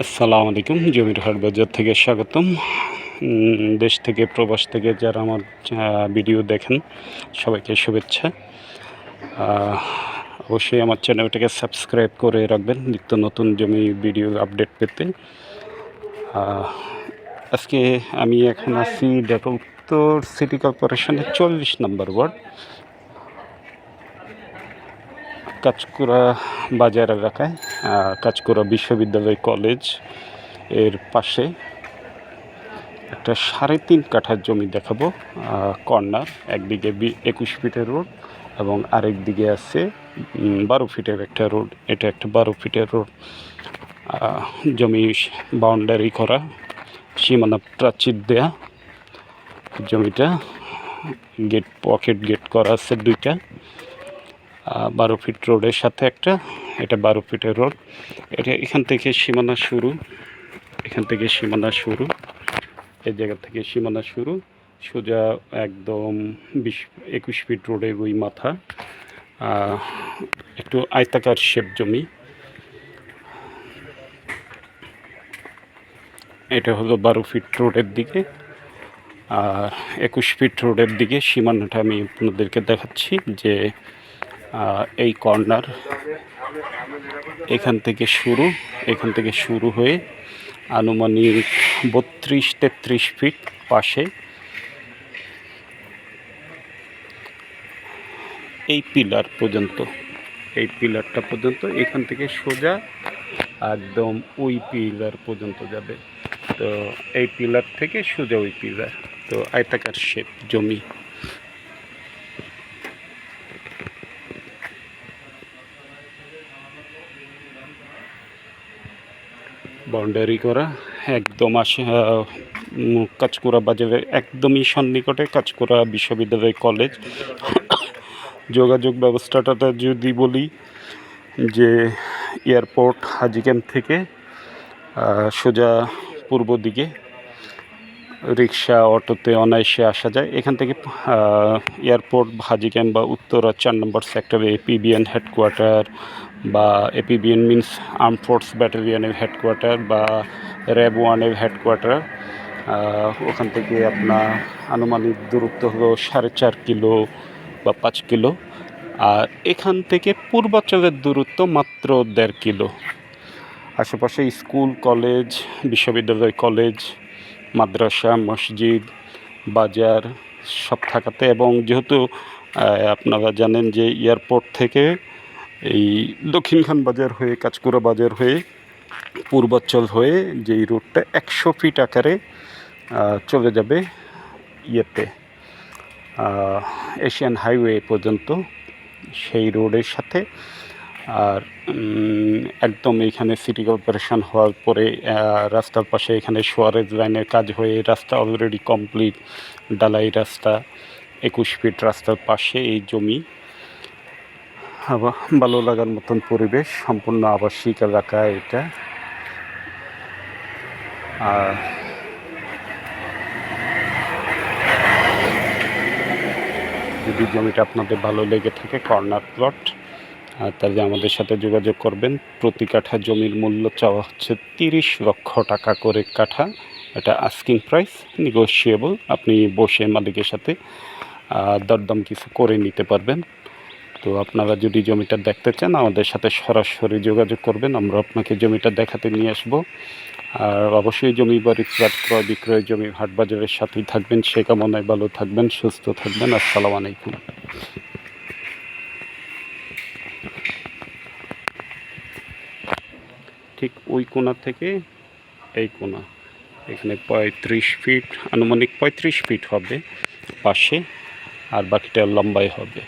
আসসালামু আলাইকুম। জমির হাট বাজার থেকে স্বাগতম। দেশ থেকে প্রবাস থেকে যারা আমার ভিডিও দেখেন সবাইকে শুভেচ্ছা। অবশ্যই আমার চ্যানেলটাকে সাবস্ক্রাইব করে রাখবেন নিত্য নতুন জমি ভিডিও আপডেট পেতে। আজকে আমি এখন আছি ঢাকা উত্তর সিটি কর্পোরেশনের 40 নম্বর ওয়ার্ড, কাঁচকুড়া বাজার এলাকায়। কাঁচকুড়া বিশ্ববিদ্যালয় কলেজ এর পাশে একটা 3.5 কাঠা জমি দেখাবো। কর্নার, একদিকে 21 ফিটের রোড এবং আরেক দিকে আছে 12 ফিটের একটা রোড। এটা একটা 12 ফিটের রোড। জমি বাউন্ডারি করা, সীমানা প্রাচীর দেয়া। জমিটা গেট, পকেট গেট করা আছে দুইটা। 12 ফিট রোডের সাথে একটা, এটা 12 ফিটের রোড। এটা এখান থেকে সীমানা শুরু, এই জায়গা থেকে সীমানা শুরু, সোজা একদম 21 ফিট রোডের ওই মাথা। একটু আয়তাকার শেপ জমি। এটা হলো 12 ফিট রোডের দিকে, আর 21 ফিট রোডের দিকে সীমানাটা আমি আপনাদেরকে দেখাচ্ছি। যে এই কর্নার এখান থেকে শুরু হয়ে আনুমানিক 32-33 ফিট পাশে এই পিলারটা পর্যন্ত, এখান থেকে সোজা একদম ওই পিলার পর্যন্ত যাবে। তো এই পিলার থেকে সোজা ওই পিলার, তো আয়তাকার শেপ জমি। বাউন্ডারি করা একদম কাঁচকুড়া বাজারের একদমই সন্নিকটে কাঁচকুড়া বিশ্ববিদ্যালয় কলেজ। যোগাযোগ ব্যবস্থাটা যদি বলি, যে এয়ারপোর্ট হাজি ক্যাম্প থেকে সোজা পূর্ব দিকে রিক্সা, অটোতে অনায়াসে আসা যায়। এখান থেকে এয়ারপোর্ট, হাজি ক্যাম্প বা উত্তরা 4 নম্বর সেক্টরে এপিবিএন হেডকোয়ার্টার, বা এপিবিএন মিনস আর্ম ফোর্স ব্যাটালিয়নের হেডকোয়ার্টার বা র্যাব 1-এর হেডকোয়ার্টার। ওখান থেকে আপনার আনুমানিক দূরত্ব হলো 4.5 কিলো বা 5 কিলো। আর এখান থেকে পূর্বাঞ্চলের দূরত্ব মাত্র 1.5 কিলো। আশেপাশে স্কুল, কলেজ, বিশ্ববিদ্যালয় কলেজ, মাদ্রাসা, মসজিদ, বাজার সব থাকাতে, এবং যেহেতু আপনারা জানেন যে এয়ারপোর্ট থেকে এই দক্ষিণখান বাজার হয়ে, কাঁচকুড়া বাজার হয়ে, পূর্বাঞ্চল হয়ে যেই রোডটা 100 ফিট আকারে চলে যাবে এশিয়ান হাইওয়ে পর্যন্ত, সেই রোডের সাথে। আর একদম এখানে সিটি কর্পোরেশন হওয়ার পরে রাস্তার পাশে এখানে সোয়ারেজ লাইনের কাজ হয়ে রাস্তা অলরেডি কমপ্লিট, ডালাই রাস্তা। 21 ফিট রাস্তার পাশে এই জমি। ভালো লাগার মতন পরিবেশ, সম্পূর্ণ আবাসিক এলাকা এটা। আর যদি জমিটা আপনাদের ভালো লেগে থাকে, কর্নার প্লট, তাহলে আমাদের সাথে যোগাযোগ করবেন। প্রতি কাঠা জমির মূল্য চাওয়া হচ্ছে 30 লক্ষ টাকা করে কাঠা। এটা আস্কিং প্রাইস, নেগোশিয়েবল। আপনি বসে মালিকের সাথে দরদাম কিছু করে নিতে পারবেন। তো আপনারা যদি জমিটা দেখতে চান, আমাদের সাথে সরাসরি যোগাযোগ করবেন, আমরা আপনাকে জমিটা দেখাতে নিয়ে আসবো। আর অবশ্যই জমি বাড়ি ক্রয় বিক্রয় জমি হাট বাজারের সাথেই থাকবেন। সে কামনায় ভালো থাকবেন, সুস্থ থাকবেন। আসসালামু আলাইকুম। ঠিক ওই কোণা থেকে এই কোণা, এখানে 35 ফিট, আনুমানিক 35 ফিট হবে পাশে, আর বাকিটা লম্বাই হবে।